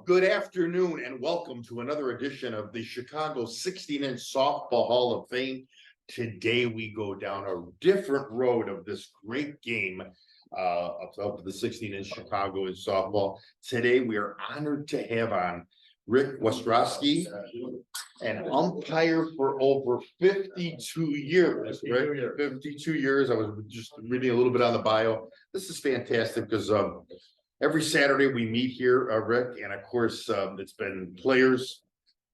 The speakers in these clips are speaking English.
Good afternoon and welcome to another edition of the Chicago 16-inch Softball Hall of Fame. Today we go down a different road of this great game of the 16-inch Chicago in softball. Today we are honored to have on Rick Wostrazky, an umpire for over 52 years, right? 52 years. I was just reading a little bit on the bio. This is fantastic because every Saturday we meet here, Rick, and of course, it's been players,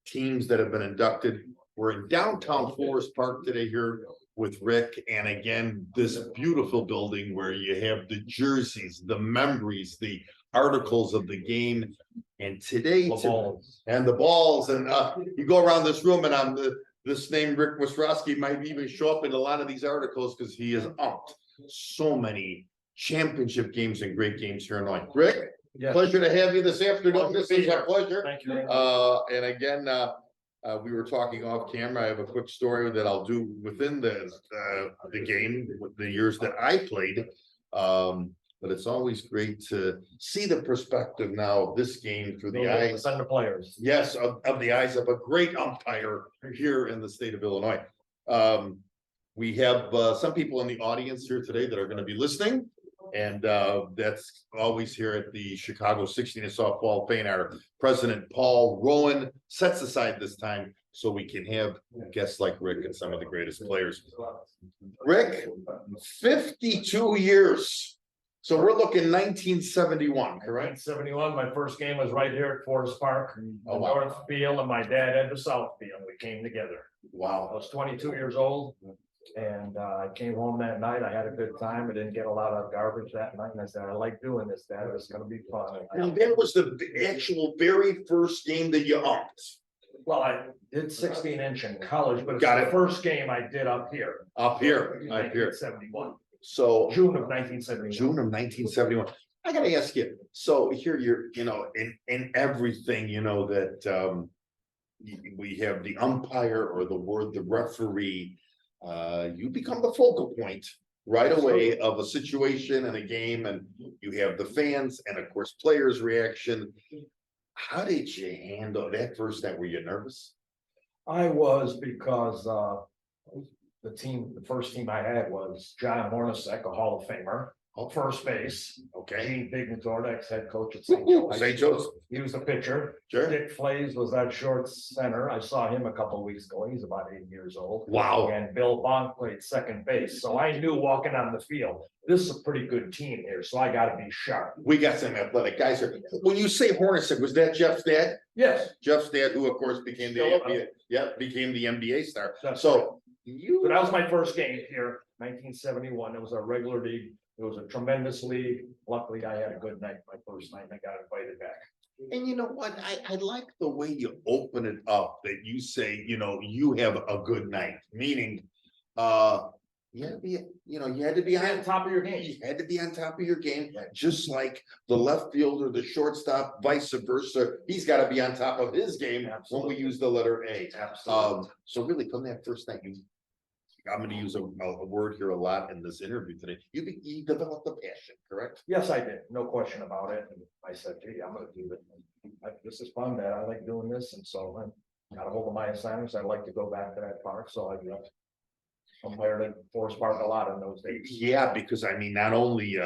teams that have been inducted. We're in downtown Forest Park today here with Rick, and again, this beautiful building where you have the jerseys, the memories, the articles of the game, and today, the balls, and you go around this room, and this name Rick Wostrazky might even show up in a lot of these articles because he has umped so many championship games and great games here in Illinois. Rick, yes. Pleasure to have you this afternoon. This is a pleasure. Thank you. And again, we were talking off camera. I have a quick story that I'll do within the game with the years that I played. But it's always great to see the perspective now of this game through the eyes of the players. Yes, of the eyes of a great umpire here in the state of Illinois. We have some people in the audience here today that are going to be listening. And that's always here at the Chicago 16-inch Softball Fame. Our president, Paul Rowan, sets aside this time so we can have guests like Rick and some of the greatest players. Rick, 52 years. So we're looking 1971, correct? 1971, my first game was right here at Forest Park, Oh, wow. North Field, and my dad had the South Field. We came together. Wow. I was 22 years old. And I came home that night. I had a good time. I didn't get a lot of garbage that night. And I said, I like doing this, Dad. It's going to be fun. Now, that was the actual very first game that you umped. Well, I did 16-inch in college, but it's Got the it. first game I did up here. Up here. 1971. So June of 1971. June of 1971. I got to ask you. So here you're, in everything, that we have the umpire or the referee. You become the focal point right away of a situation and a game, and you have the fans and of course players' reaction. How did you handle that first night? Were you nervous? I was, because the first team I had was John Hornacek, a Hall of Famer, first base. Okay. Gene Bignatore, ex-head coach at St. Joe's. St. Joe's. He was the pitcher. Sure. Dick Flays was that short center. I saw him a couple of weeks ago. He's about 80 years old. Wow. And Bill Bonk played second base. So I knew walking on the field, this is a pretty good team here. So I got to be sharp. We got some athletic guys here. When you say Hornacek, was that Jeff's dad? Yes. Jeff's dad, who of course became the NBA star. That's so right. So that was my first game here, 1971. It was a regular league. It was a tremendous league. Luckily, I had a good night my first night, and I got invited back. And you know what? I like the way you open it up, that you say, you have a good night, meaning you had to be, you had to be on top of your game. You had to be on top of your game, just like the left fielder, the shortstop, vice versa. He's got to be on top of his game. Absolutely. When we use the letter A. Absolutely. So really, from that first night, I'm going to use a word here a lot in this interview today. You developed the passion, correct? Yes, I did. No question about it. And I said, gee, I'm going to do this. This is fun, Dad. I like doing this. And so I got a hold of my assignments. I'd like to go back to that park. So I umpired at Forest Park a lot in those days. Yeah, because not only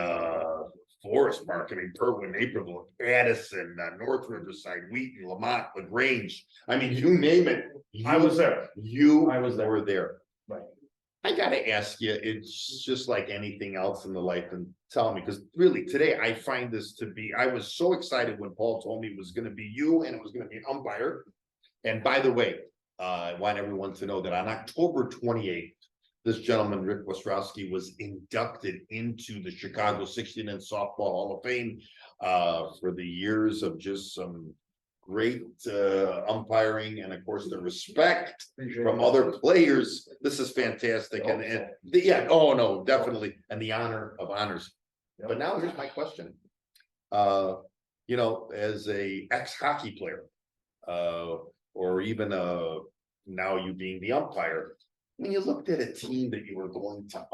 Forest Park, Berwyn, Naperville, Addison, North Riverside, Wheaton, Lamont, LaGrange. You name it. I was there. I were there. Right. I got to ask you, it's just like anything else in the life, and tell me, because really today I find this to be, I was so excited when Paul told me it was going to be you and it was going to be an umpire. And by the way, I want everyone to know that on October 28th, this gentleman, Rick Wostrazky, was inducted into the Chicago 16-inch Softball Hall of Fame for the years of just some great umpiring, and of course the respect from other players. This is fantastic. Definitely. And the honor of honors. Yep. But now here's my question. As a ex-hockey player, or even now you being the umpire, when you looked at a team that you were going to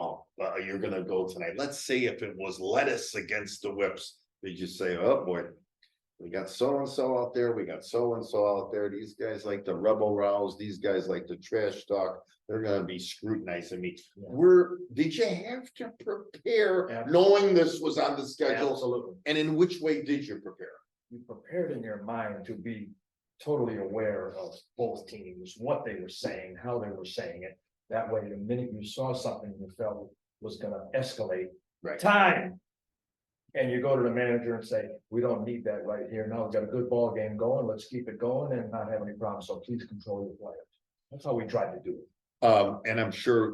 you're going to go tonight, let's say if it was Lettuce against the Whips, did you say, oh boy, We got so-and-so out there, we got so-and-so out there, these guys like to rebel rouse, these guys like to trash talk, they're gonna be scrutinizing me. Did you have to prepare, knowing this was on the schedule? Absolutely. And in which way did you prepare? You prepared in your mind to be totally aware of both teams, what they were saying, how they were saying it. That way, the minute you saw something you felt was gonna escalate, Right. time. And you go to the manager and say, we don't need that right here. Now we've got a good ball game going. Let's keep it going and not have any problems. So please control your players. That's how we tried to do it. And I'm sure,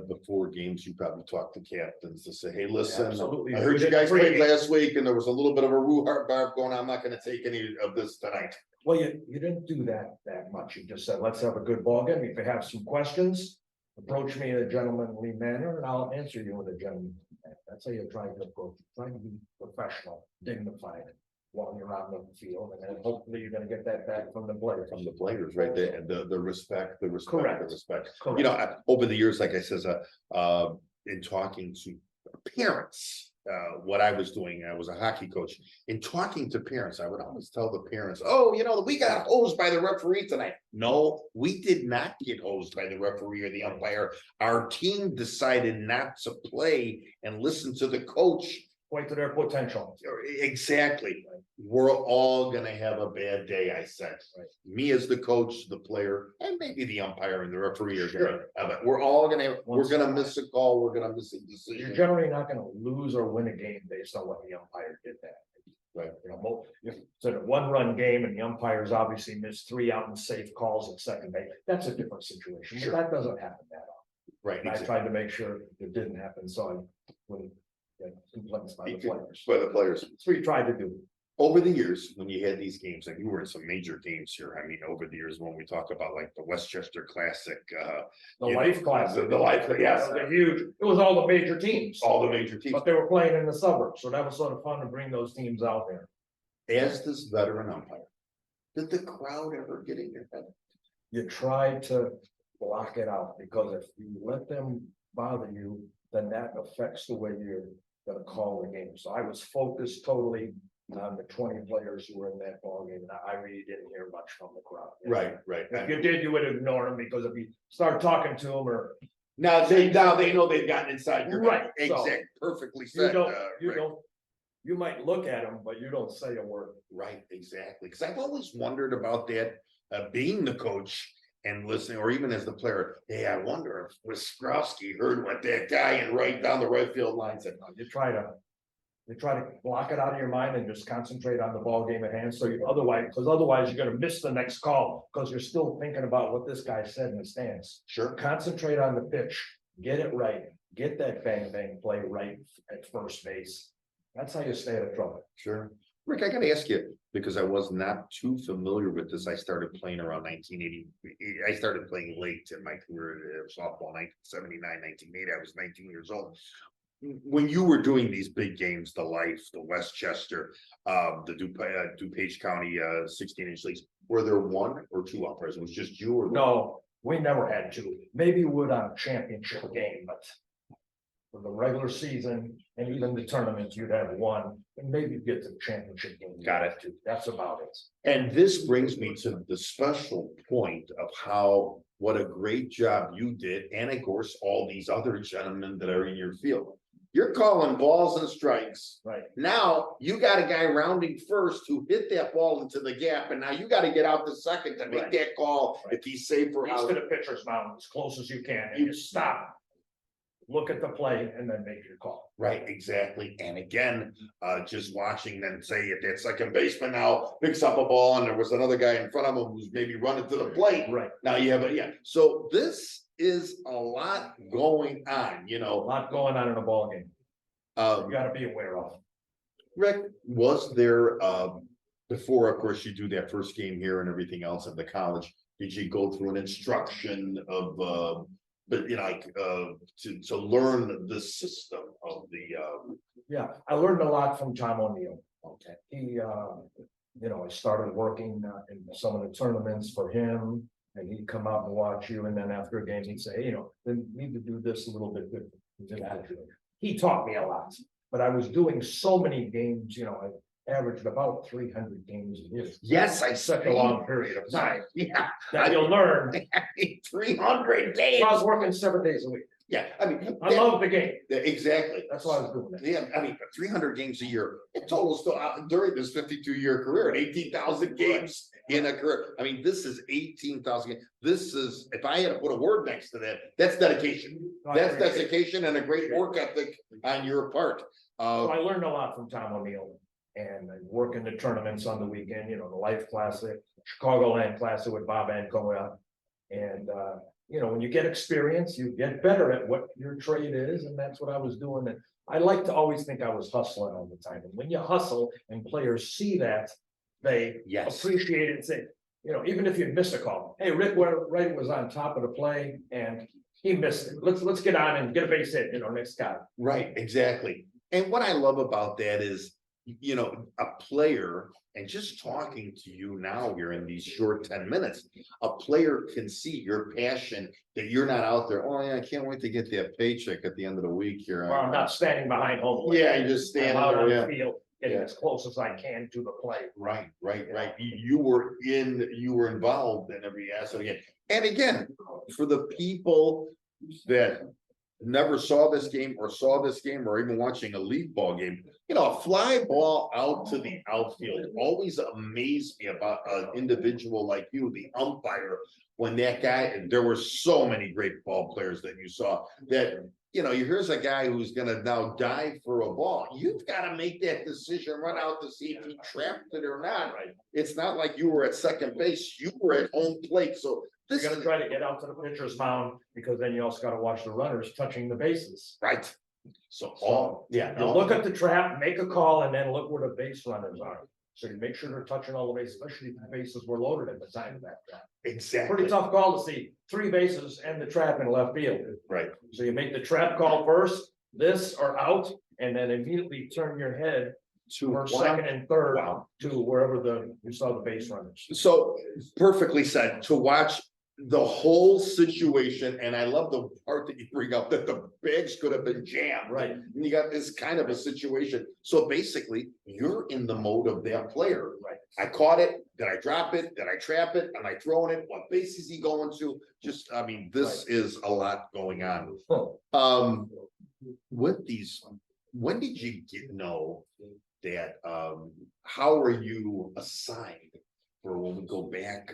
before games, you probably talked to captains to say, hey, listen, Absolutely. I heard you guys played last week and there was a little bit of a rhubarb going on. I'm not gonna take any of this tonight. Well, you didn't do that much. You just said, let's have a good ball game. If you have some questions, approach me in a gentlemanly manner and I'll answer you in a gentlemanly manner. That's how you try to approach it. Trying to be professional, dignified while you're on the field. And then hopefully you're gonna get that back from the players. From the players, right? The respect, Correct. the respect. Correct. You know, over the years, like I says, in talking to parents, what I was doing, I was a hockey coach. In talking to parents, I would always tell the parents, oh, you know, we got hosed by the referee tonight. No, we did not get hosed by the referee or the umpire. Our team decided not to play and listen to the coach. Point to their potential. Exactly. We're all gonna have a bad day, I said. Right. Me as the coach, the player, and maybe the umpire and the referee are gonna Sure. have it. We're all gonna, we're gonna miss a call, we're gonna miss a You're decision. generally not gonna lose or win a game based on what the umpire did that. Right. You know, if it's a 1-run game and the umpires obviously missed 3 out and safe calls at second base, that's a different situation. Sure. But that doesn't happen that often. Right. And I tried to make sure it didn't happen, so I wouldn't get complaints by the players. By the players. That's what you tried to do. Over the years, when you had these games, and you were in some major games here, I mean, over the years, when we talk about like the Westchester Classic, The you know, Life Classic. the Life, yes. That was a huge, it was all the major teams. all the major teams. But they were playing in the suburbs, so that was sort of fun to bring those teams out there. As this veteran umpire, did the crowd ever get in your head? You try to block it out, because if you let them bother you, then that affects the way you're gonna call the game. So I was focused totally on the 20 players who were in that ball game, and I really didn't hear much from the crowd. Right. If you did, you would ignore them, because if you start talking to them, or Now they know they've gotten inside your Right, head. so Exact, perfectly you said. don't, Rick. you might look at them, but you don't say a word. Right, exactly. Because I've always wondered about that, being the coach and listening, or even as the player. Hey, I wonder if Wostrazky heard what that guy in right down the right field line said. You try to block it out of your mind and just concentrate on the ball game at hand. So you otherwise you're gonna miss the next call, because you're still thinking about what this guy said in the stands. Sure. Concentrate on the pitch, get it right, get that bang bang play right at first base. That's how you stay out of trouble. Sure. Rick, I gotta ask you, because I was not too familiar with this. I started playing around 1980. I started playing late in my career, softball, 1979, 1980. I was 19 years old. When you were doing these big games, the Life, the Westchester, the DuPage County 16-inch leagues, were there 1 or 2 umpires? It was just you or No, we never had to. Maybe you would on a championship game, but for the regular season and even the tournaments, you'd have 1, and maybe you get to the championship game. Got it. Too. That's about it. And this brings me to the special point of what a great job you did, and of course, all these other gentlemen that are in your field. You're calling balls and strikes. Right. Now you got a guy rounding first who hit that ball into the gap, and now you got to get out the second to make Right. that call if he's safe or Reach out. to the pitcher's mound as close as you can, and you stop. Look at the play and then make your call. Right, exactly. And again, just watching them say if that second baseman now picks up a ball and there was another guy in front of him who's maybe running to the plate. Right. Now you have so this is a lot going on, A lot going on in a ball game. You Um, gotta be aware of. Rick, was there, before, of course, you do that first game here and everything else at the college, did you go through an instruction of, to learn the system of the, Yeah, I learned a lot from Tom O'Neill. okay, He, I started working in some of the tournaments for him. And he'd come out and watch you, and then after a game, he'd say, then need to do this a little bit different. He taught me a lot, but I was doing so many games, averaged about 300 games a year. Yes, I Such a long period of time. Yeah. That you'll learn. 300 So I games. was working 7 days a week. Yeah, I mean. I love the game. Exactly. That's why I was doing it. Yeah, I mean, 300 games a year, it totals still during this 52-year career, and 18,000 games in a career. I mean, this is 18,000. This is, if I had to put a word next to that, that's dedication. That's dedication and a great work ethic on your part. So I learned a lot from Tom O'Neill, and I work in the tournaments on the weekend, the Life Classic, Chicagoland Classic with Bob Ancona. And, when you get experience, you get better at what your trade is, and that's what I was doing. And I like to always think I was hustling all the time. And when you hustle and players see that, they appreciate it and say, even if you miss a call, hey, Rick Wright was on top of the play and he missed it. Let's get on and get a base hit, next guy. Right, exactly. And what I love about that is, a player, and just talking to you now here in these short 10 minutes, a player can see your passion, that you're not out there, oh yeah, I can't wait to get that paycheck at the end of the week here. Well, I'm not standing behind home. Yeah, you just stand out on there, the field, getting as close as I can to the play. Right. You were involved in every aspect again. And again, for the people that never saw this game or even watching a league ball game, a fly ball out to the outfield always amazed me about an individual like you, the umpire, when that guy, and there were so many great ball players that you saw that, here's a guy who's gonna now dive for a ball. You've got to make that decision, run out to see if he trapped it or not. Right? It's not like you were at second base, you were at home plate. So you're gonna try to get out to the pitcher's mound, because then you also got to watch the runners touching the bases. Right. So you look at the trap, make a call, and then look where the base runners are. So you make sure they're touching all the bases, especially if the bases were loaded at the time of that trap. Exactly. Pretty tough call to see 3 bases and the trap in left field. Right. So you make the trap call first, this or out, and then immediately turn your head to second and third to wherever you saw the base runners. So perfectly said, to watch the whole situation, and I love the part that you bring up that the bags could have been jammed. Right. And you got this kind of a situation. So basically, you're in the mode of that player. Right. I caught it. Did I drop it? Did I trap it? Am I throwing it? What base is he going to? Just, I mean, this is a lot going on. With these, when did you know that, how are you assigned? For when we go back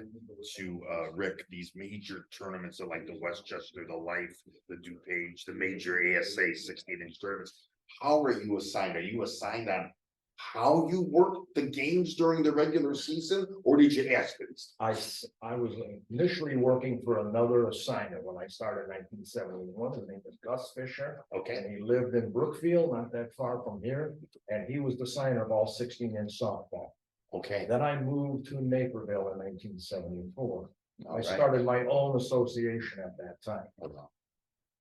to Rick, these major tournaments are like the Westchester, the Life, the DuPage, the major ASA 16-inch tournaments. How are you assigned? Are you assigned on how you work the games during the regular season, or did you ask this? I was initially working for another assigner when I started in 1971. His name was Gus Fisher. Okay. And he lived in Brookfield, not that far from here. And he was the signer of all 16-inch softball. Okay. Then I moved to Naperville in 1974. I Right. started my own association at that time. Oh, wow.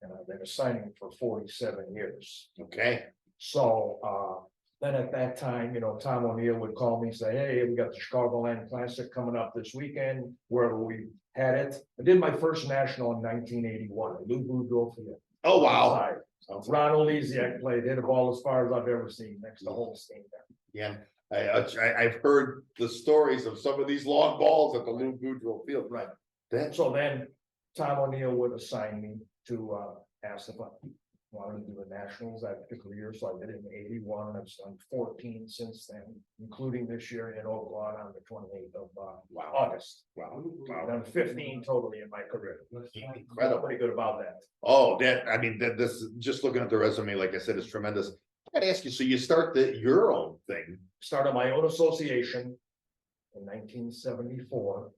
And I've been assigning for 47 years. Okay. So then at that time, Tom O'Neill would call me and say, hey, we got the Chicagoland Classic coming up this weekend, wherever we had it. I did my first national in 1981, at Lou Boudreau Field. Oh, wow. Ron Oleziak played, hit a ball as far as I've ever seen, next to Holstein there. Yeah. I've heard the stories of some of these long balls at the Lou Boudreau Field. Right. So then Tom O'Neill would assign me to ask if I wanted to do the nationals that particular year. So I did it in 81, and I've done 14 since then, including this year in Oakland on the 28th of August. Wow. I've done 15 totally in my career. Incredible. Pretty good about that. Oh, this just looking at the resume, like I said, is tremendous. I gotta ask you, so you start your own thing. Started my own association in 1974.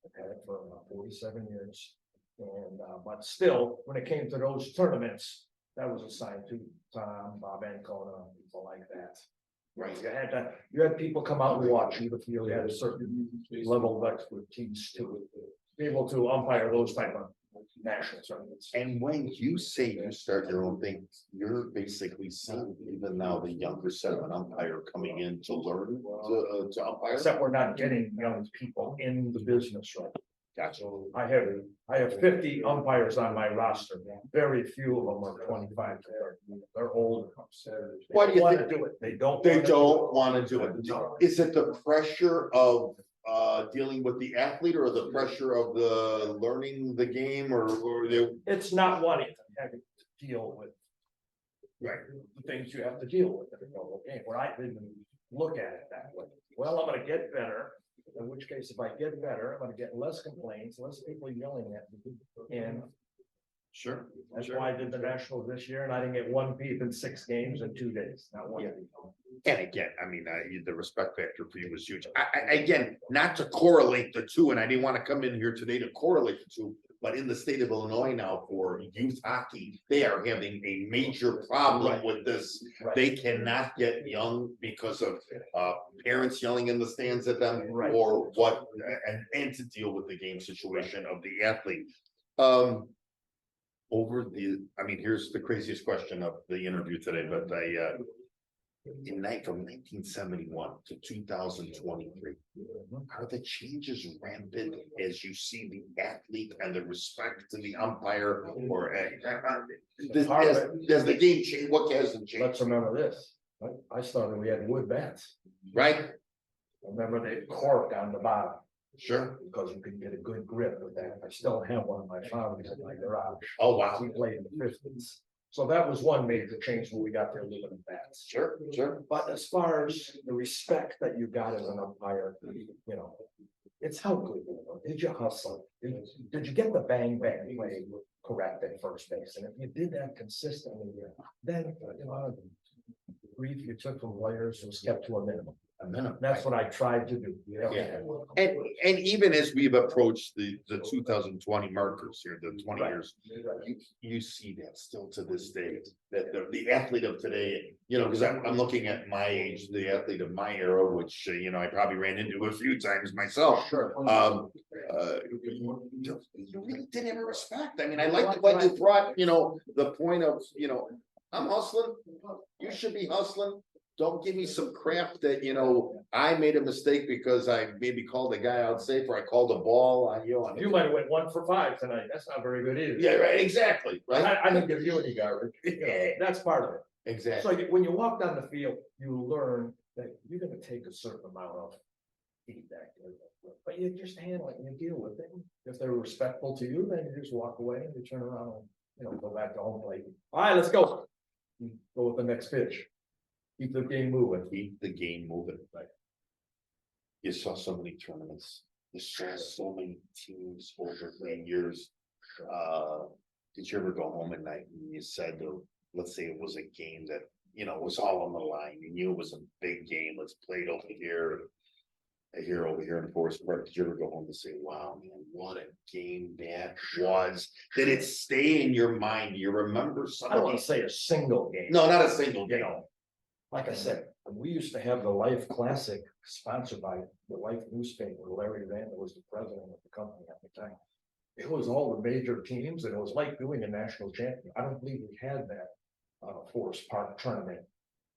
I've had it for about 47 years. And but still, when it came to those tournaments, that was assigned to Tom, Bob Ancona, people like that. Right. You had people come out and watch you to feel you had a certain level of expertise to be able to umpire those type of national tournaments. And when you say you start your own thing, you're basically seeing even now the younger set of an umpire coming in to learn to umpire. Except we're not getting young people in the business right. Gotcha. I have 50 umpires on my roster. Very few of them are 25 to 30. They're old. Why do you want think- to do it? They don't. They wanna do don't want to do it. No. Is it the pressure of dealing with the athlete or the pressure of the learning the game or the It's not wanting to have to deal with right? the things you have to deal with in a normal game, where I didn't look at it that way. Well, I'm gonna get better, in which case, if I get better, I'm gonna get less complaints, less people yelling at me. And Sure. that's why I did the Nationals this year, and I didn't get one peep in 6 games in 2 days, not one. Yeah. peep. And again, I mean, the respect factor for you was huge. Again, not to correlate the two, and I didn't want to come in here today to correlate the two. But in the state of Illinois now for youth hockey, they are having a major problem with this. Right. They cannot get young because of parents yelling in the stands at them Right. or what, and to deal with the game situation of the athlete. I mean, here's the craziest question of the interview today, but from 1971 to 2023, are the changes rampant as you see the athlete and the respect to the umpire, or does the game change? What hasn't changed? Let's remember this, I started, we had wood bats, Right? remember they corked on the bottom. Sure. Because you could get a good grip with that. I still have one of my father's in my garage. Oh, wow. We played in the 50s. So that was one major change when we got their aluminum bats. Sure, sure. But as far as the respect that you got as an umpire, you know, it's how good you were. Did you hustle? Did you get the bang bang play correct at first base? And if you did that consistently, then you know, the grief you took from players was kept to a minimum. That's what I tried to do. Yeah. And even as we've approached the 2020 markers here, the 20 Right. years, you see that still to this day, that the athlete of today, you know, because I'm looking at my age, the athlete of my era, which, you know, I probably ran into a few times myself. Sure. You really did have a respect. I mean, I like what you brought, you know, the point of, you know, I'm hustling, you should be hustling. Don't give me some crap that, you know, I made a mistake because I maybe called a guy out safe or I called a ball on you. You might have went 1 for 5 tonight. That's not very good either. Yeah, right, exactly, right? I didn't give you any garbage. That's part of it. Exactly. So when you walk down the field, you learn that you're gonna take a certain amount of feedback. But you just handle it and you deal with it. If they're respectful to you, then you just walk away and you turn around and, you know, go back to home plate. All right, let's go. You go with the next pitch. Keep the game moving. Keep the game moving. Right. You saw so many tournaments. You saw so many teams over the years. Did you ever go home at night and you said, let's say it was a game that, you know, was all on the line. You knew it was a big game. Let's play it over here. Over here in Forest Park. Did you ever go home and say, wow, man, what a game that was? Did it stay in your mind? Do you remember I don't want something? to say a single game. No, not a single You game. know, like I said, we used to have the Life Classic sponsored by the Life newspaper. Larry Randall was the president of the company at the time. It was all the major teams and it was like doing a national champion. I don't believe we had that Forest Park tournament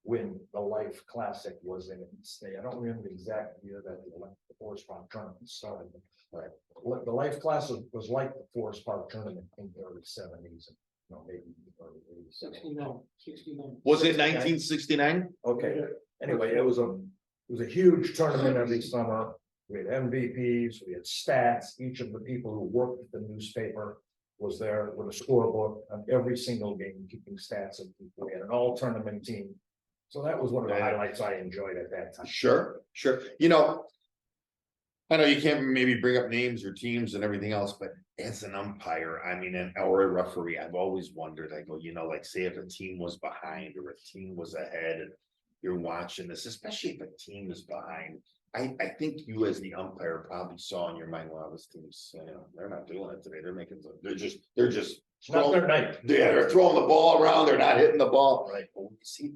when the Life Classic was in its day. I don't remember the exact year that the Forest Park tournament started. But the Life Classic was like the Forest Park tournament in the early 70s. No, maybe early 80s. 69. Was it 1969? Okay, anyway, it was a huge tournament every summer. We had MVPs, we had stats. Each of the people who worked at the newspaper was there with a scorebook on every single game, keeping stats of people. We had an all tournament team. So that was one of the highlights I enjoyed at that time. Sure, sure. You know, I know you can't maybe bring up names or teams and everything else, but as an umpire, I mean, or a referee, I've always wondered, I go, you know, like say if a team was behind or a team was ahead and you're watching this, especially if a team is behind. I think you as the umpire probably saw in your mind, wow, this team's, you know, they're not doing it today. They're just It's not their night. yeah, they're throwing the ball around, they're not hitting the ball. Right. But when you see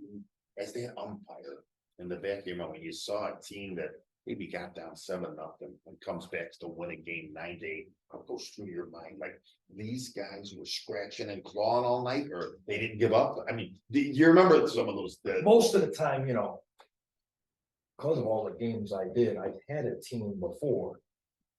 as that umpire in the back of your mind, when you saw a team that maybe got down 7-0 and comes back to win a game 9-8, what goes through your mind? Like these guys were scratching and clawing all night, or they didn't give up. I mean, do you remember some of those? Most of the time, you know, because of all the games I did, I had a team before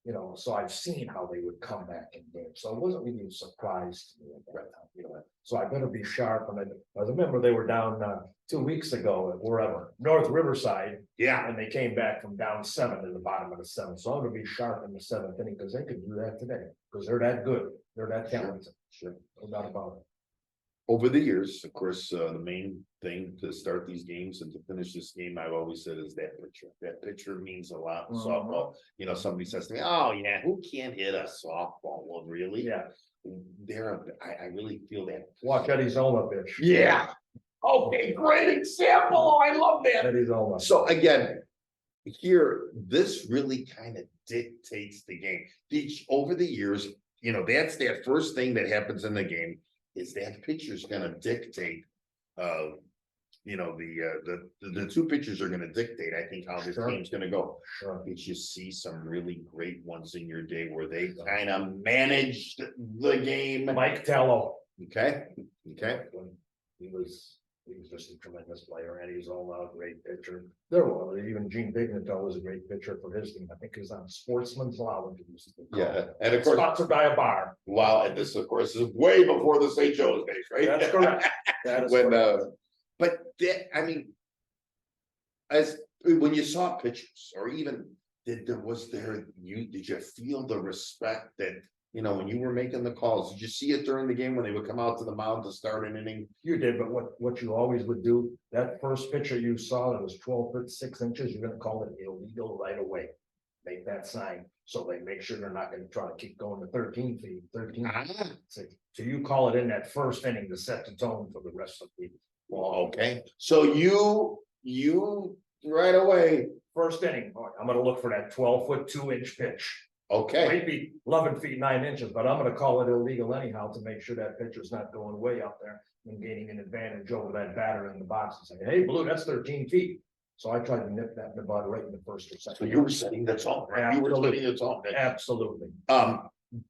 You know, so I've seen how they would come back in games, so it wasn't really a surprise to me at that time, you know. So I better be sharp, and I remember they were down 2 weeks ago at wherever, North Riverside, Yeah, and they came back from down 7 in the bottom of the 7th. So I'm gonna be sharp in the 7th inning, because they could do that today, because they're that good, they're that talented, sure. no doubt about it. Over the years, of course, the main thing to start these games and to finish this game, I've always said, is that pitcher. That pitcher means a lot in softball. You know, somebody says to me, "Oh yeah, who can't hit a softball?" Well, really? Yeah, I really feel that. watch Eddie Zola pitch. Yeah. Okay, great example. Oh, I love that. Eddie Zola. So again, here, this really kind of dictates the game. Over the years, you know, that's that first thing that happens in the game, is that pitcher's gonna dictate. You know, the two pitchers are gonna dictate, I think, how this Sure. game's gonna go. Sure. Did you see some really great ones in your day where they kind of managed the game? Mike Tello. Okay. He was just a tremendous player, and he's all out great pitcher. There were even Gene Dignatale was a great pitcher for his team. I think he was on Sportsman's Lounge. Yeah, and of course, Sponsored by a bar. wow, and this, of course, is way before the St. Joe's days, right? That's correct. That is When, correct. but that, I mean, when you saw pictures, or even did you feel the respect that, you know, when you were making the calls, did you see it during the game when they would come out to the mound to start an inning? You did, but what you always would do, that first pitcher you saw that was 12 foot 6 inches, you're gonna call it illegal right away. Make that sign, so they make sure they're not gonna try to keep going to 13 feet, 13. So you call it in that first inning to set the tone for the rest of the. Well, okay, so you right away, First inning, I'm gonna look for that 12 foot 2 inch pitch. okay, Might be 11 feet 9 inches, but I'm gonna call it illegal anyhow to make sure that pitcher's not going way up there and gaining an advantage over that batter in the box and saying, "Hey, Blue, that's 13 feet." So I tried to nip that in the bud right in the first or so second. you were setting the tone, right? You were setting the tone. Absolutely.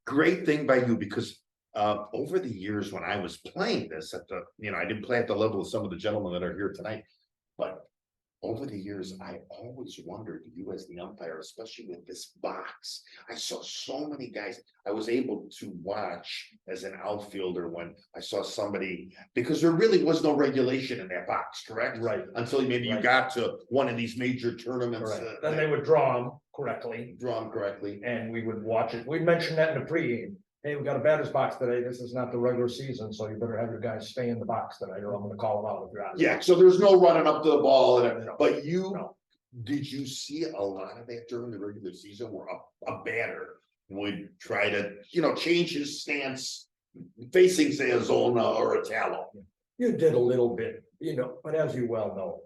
Great thing by you, because over the years when I was playing this at the, you know, I didn't play at the level of some of the gentlemen that are here tonight, but over the years, I always wondered, you as the umpire, especially with this box, I saw so many guys. I was able to watch as an outfielder when I saw somebody, because there really was no regulation in that box, correct? Right. Until maybe you Right. got to one of these major tournaments. Correct. Then they would draw them correctly, draw them correctly. and we would watch it. We'd mention that in the pregame. Hey, we got a batter's box today. This is not the regular season, so you better have your guys stay in the box tonight, or I'm gonna call them out if you're out. Yeah, so there's no running up to the ball, and No. but you, No. did you see a lot of that during the regular season where a batter would try to, you know, change his stance facing, say, a zona or a tallow? You did a little bit, you know, but as you well know,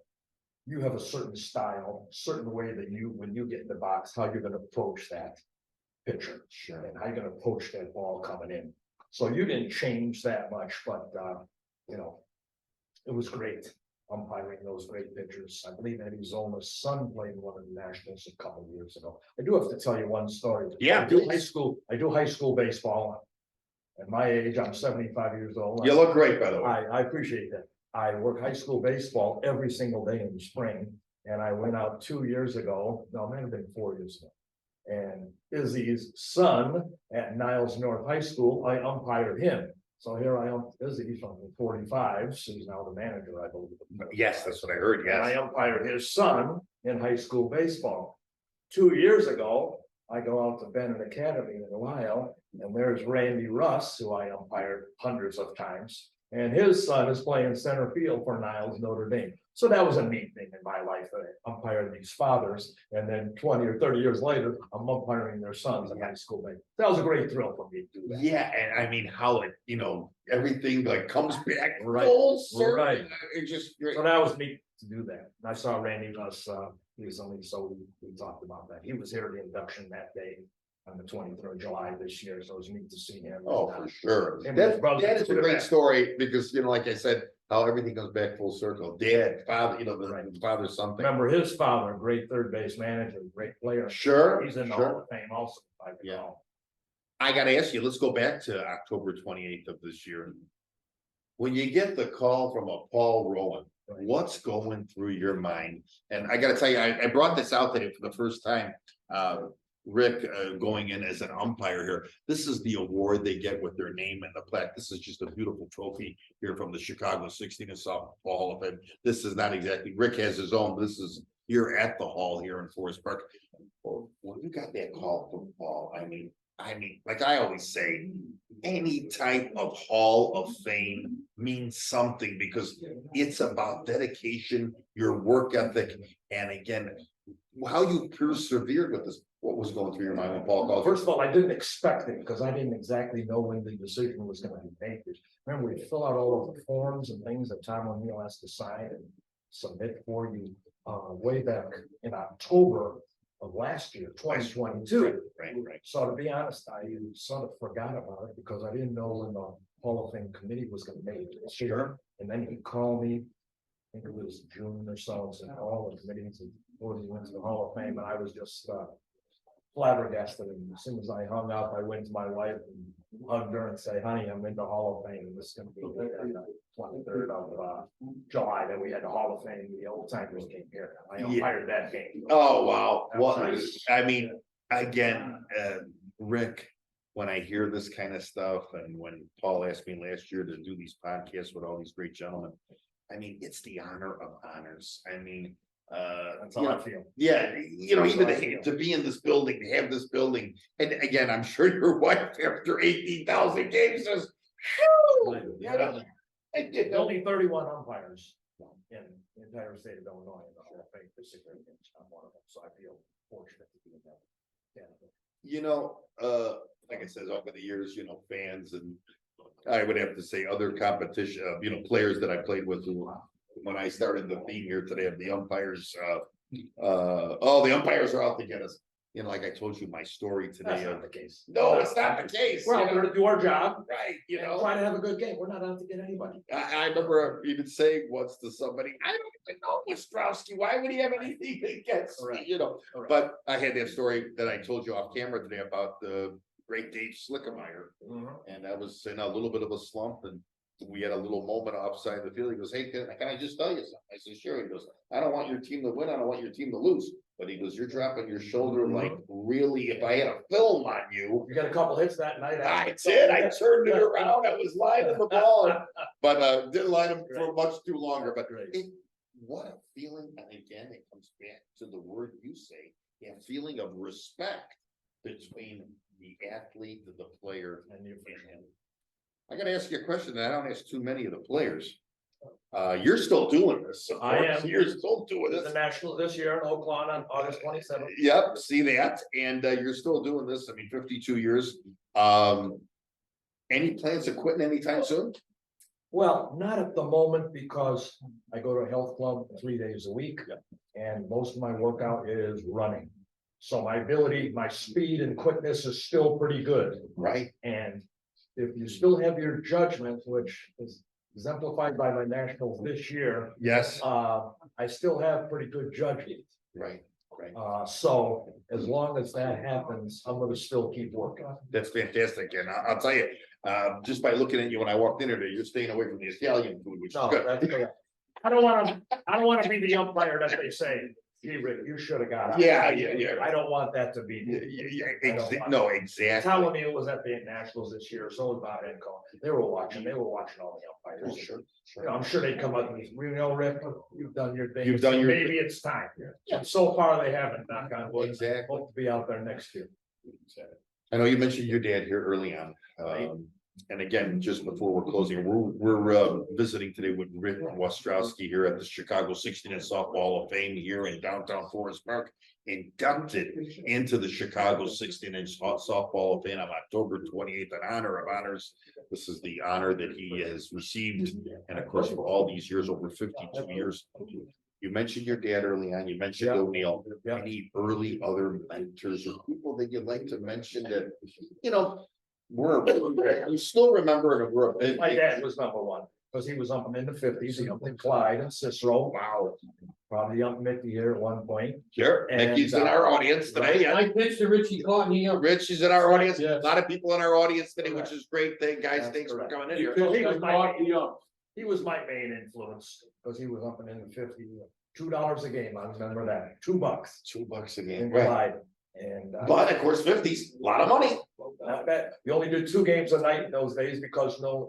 you have a certain style, certain way that you, when you get in the box, how you're gonna approach that pitcher. Sure. And how you're gonna approach that ball coming in. So you didn't change that much, but, you know, it was great umpiring those great pitchers. I believe Eddie Zoma's son played one of the Nationals a couple of years ago. I do have to tell you one story. Yeah, I do please. I do high school baseball. At my age, I'm 75 years old. You look great, by the way. I appreciate that. I work high school baseball every single day in the spring, and I went out 2 years ago, no, it might have been 4 years ago. And Izzy's son at Niles North High School, I umpired him. So here I am, Izzy's from the 45, so he's now the manager, I believe. Yes, that's what I heard, And I yes. umpired his son in high school baseball. 2 years ago, I go out to Bennett Academy in Ohio, and there's Randy Russ, who I umpired hundreds of times. And his son is playing center field for Niles Notre Dame. So that was a neat thing in my life, that I umpired these fathers, and then 20 or 30 years later, I'm umpiring their sons in high school. That was a great thrill for me to do that. Yeah, and I mean, how it, you know, everything like comes back Right. full circle. Right. It just, So that was neat to do that. And I saw Randy Russ recently, so we talked about that. He was here at the induction that day on the 23rd of July this year, so it was neat to see him. oh, for sure. And his That, brother that is a took it great back. story, because, you know, like I said, how everything comes back full circle. Dad, father, you know, Right. the father, something. Remember his father, great third base manager, great player. Sure, He's in the sure. Hall of Fame also. If I Yeah. recall. I gotta ask you, let's go back to October 28th of this year. When you get the call from a Paul Rowan, Right. what's going through your mind? And I gotta tell you, I brought this out today for the first time. Rick, going in as an umpire here. This is the award they get with their name and the plaque. This is just a beautiful trophy here from the Chicago 16 and Softball Hall of Fame. This is not exactly, Rick has his own. This is here at the hall here in Forest Park. Well, when you got that call from Paul, I mean, like I always say, any type of Hall of Fame means something because it's about dedication, your work ethic, and again, how you persevered with this. What was going through your mind when Paul called? First of all, I didn't expect it because I didn't exactly know when the decision was gonna be made. Remember, we fill out all of the forms and things that Tom O'Neill has to sign and submit for you, way back in October of last year, 2022. Right. So to be honest, I sort of forgot about it because I didn't know when the Hall of Fame committee was gonna make it. Sure. And then he called me, I think it was June or so, and said, all the committees and boards went to the Hall of Fame, and I was just flabbergasted. And as soon as I hung up, I went to my wife and hugged her and said, honey, I'm in the Hall of Fame, and this is gonna be the 23rd of July that we had the Hall of Fame, the old timers came here. I umpired that game. Oh, wow. Well, Nice. I mean, again, Rick, when I hear this kind of stuff, and when Paul asked me last year to do these podcasts with all these great gentlemen, I mean, it's the honor of honors. I mean, That's how I feel. yeah, even to be in this building, to have this building, and again, I'm sure your wife after 18,000 games says, "Phew," Only 31 umpires in the entire state of Illinois in the Hall of Fame for significance. I'm one of them, so I feel fortunate to be in that. Like I said, over the years, fans, and I would have to say other competition, players that I played with who, when I started the theme here today of the umpires, the umpires are out to get us. Like I told you my story today. That's not the case. No, it's not the case. We're out there to do our job. Right, Try to have a good game. We're not out to get anybody. I remember even saying once to somebody, I don't even know Wostrazky. Why would he have anything against me? Correct. But I had that story that I told you off camera today about the great Dave Slickemeyer. And I was in a little bit of a slump, and we had a little moment outside the field. He goes, hey, can I just tell you something? I said, sure. He goes, I don't want your team to win. I don't want your team to lose. But he goes, you're dropping your shoulder like really, if I had a film on you. You got a couple hits that night. I did. I turned it around. I was lining the ball, but didn't line him for much too longer. But what a feeling. And again, it comes back to the word you say, a feeling of respect between the athlete, the player, and him. I got to ask you a question that I don't ask too many of the players. You're still doing this. I am. You're still doing this. The Nationals this year in Oakland on August 27th. Yep, see that, and you're still doing this. I mean, 52 years. Any plans of quitting anytime soon? Well, not at the moment because I go to a health club 3 days a week, and most of my workout is running. So my ability, my speed and quickness is still pretty good. Right. And if you still have your judgment, which is exemplified by my nationals this year, Yes. I still have pretty good judgment. Right. So as long as that happens, I'm gonna still keep working. That's fantastic, and I'll tell you, just by looking at you when I walked in today, you're staying away from the Italian food, which is No, good. that's correct. I don't wanna be the umpire that they say, gee, Rick, you should have got out. Yeah. I don't want that to be. No, exactly. Tom O'Neill was at the Nationals this year, so was Bob Enco. They were watching all the umpires. Sure. I'm sure they'd come up and, Rick, you've done your thing. You've done your Maybe it's time. And so far they haven't, knock on wood. Exactly. Hope to be out there next year. I know you mentioned your dad here early on. And again, just before we're closing, we're visiting today with Rick Wostrazky here at the Chicago 16 and Softball Hall of Fame here in downtown Forest Park, inducted into the Chicago 16-inch Softball Hall of Fame on October 28th, an honor of honors. This is the honor that he has received, and of course, for all these years, over 52 years. You mentioned your dad early on. You mentioned O'Neill. Any early other mentors or people that you'd like to mention that we still remember it. My dad was number one, because he was up in the 50s, he upped in Clyde and Cicero. Wow. Probably up Mickey here at one point. Sure, Mickey's in our audience today. I pitched to Richie Courtney. Rich is in our audience. Yes. A lot of people in our audience today, which is great. Guys, thanks for coming in here. He was my main influence, because he was up in the 50s. $2 a game, I remember that, $2. $2 a game. In Right. Clyde. And But of course, 50's a lot of money. not bad. We only did 2 games a night in those days because none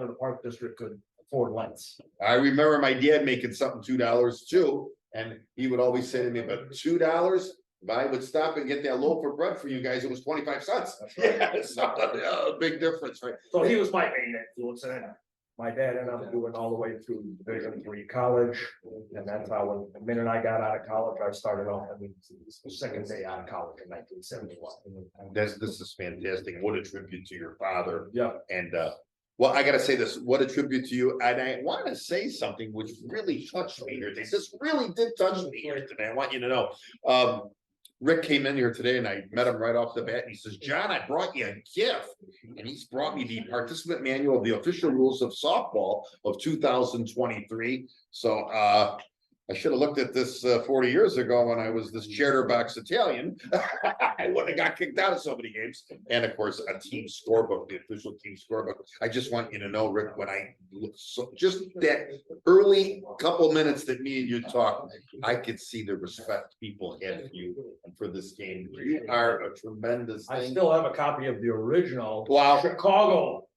of the park district could afford lights. I remember my dad making something $2 too, and he would always say to me, but $2, if I would stop and get that loaf of bread for you guys, it was 25 cents. That's right. Yeah, it's not a big difference, right? So he was my main influence, and my dad ended up doing all the way through Division III college, and that's how when the minute I got out of college, I started off. I mean, the second day out of college in 1971. This is fantastic. What a tribute to your father. Yeah, And well, I gotta say this, what a tribute to you. And I want to say something which really touched me here today. This really did touch me here today. I want you to know. Rick came in here today and I met him right off the bat. And he says, John, I brought you a gift. And he's brought me the participant manual of the official rules of softball of 2023. So I should have looked at this 40 years ago when I was this chatterbox Italian. I wouldn't have got kicked out of so many games. And of course, a team scorebook, the official team scorebook. I just want you to know, Rick, when I look, so just that early couple minutes that me and you talked, I could see the respect people had for you and for this game. You are a tremendous I thing. still have a copy of the original Wow. Chicago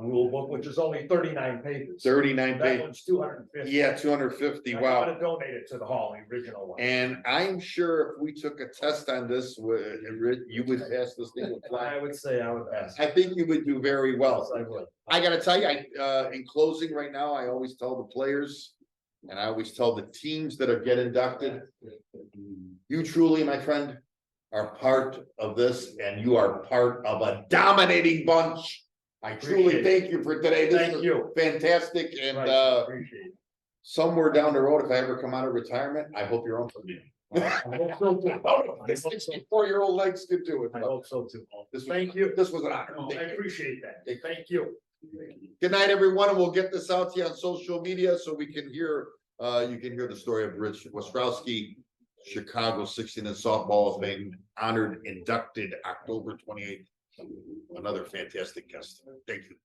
rule book, which is only 39 pages. 39 That pages. one's 250. Yeah, 250. I Wow. gotta donate it to the hall, the original one. And I'm sure if we took a test on this, you would pass this thing with I flying. would say I would pass. I think you would do very well. Yes, I would. I gotta tell you, in closing right now, I always tell the players and I always tell the teams that are get inducted, you truly, my friend, are part of this and you are part of a dominating bunch. I truly thank you for today. This Thank is you. fantastic. And Right, appreciate it. somewhere down the road, if I ever come out of retirement, I hope you're on for me. I hope so too. The 64-year-old legs could do it. I hope so too. This was- Thank you. This was an honor. No, Thank I you. appreciate that. Thank you. Good night, everyone, and we'll get this out to you on social media so we can hear, you can hear the story of Rich Wostrazky, Chicago 16 and softball of fame, honored, inducted October 28th. Another fantastic guest. Thank you.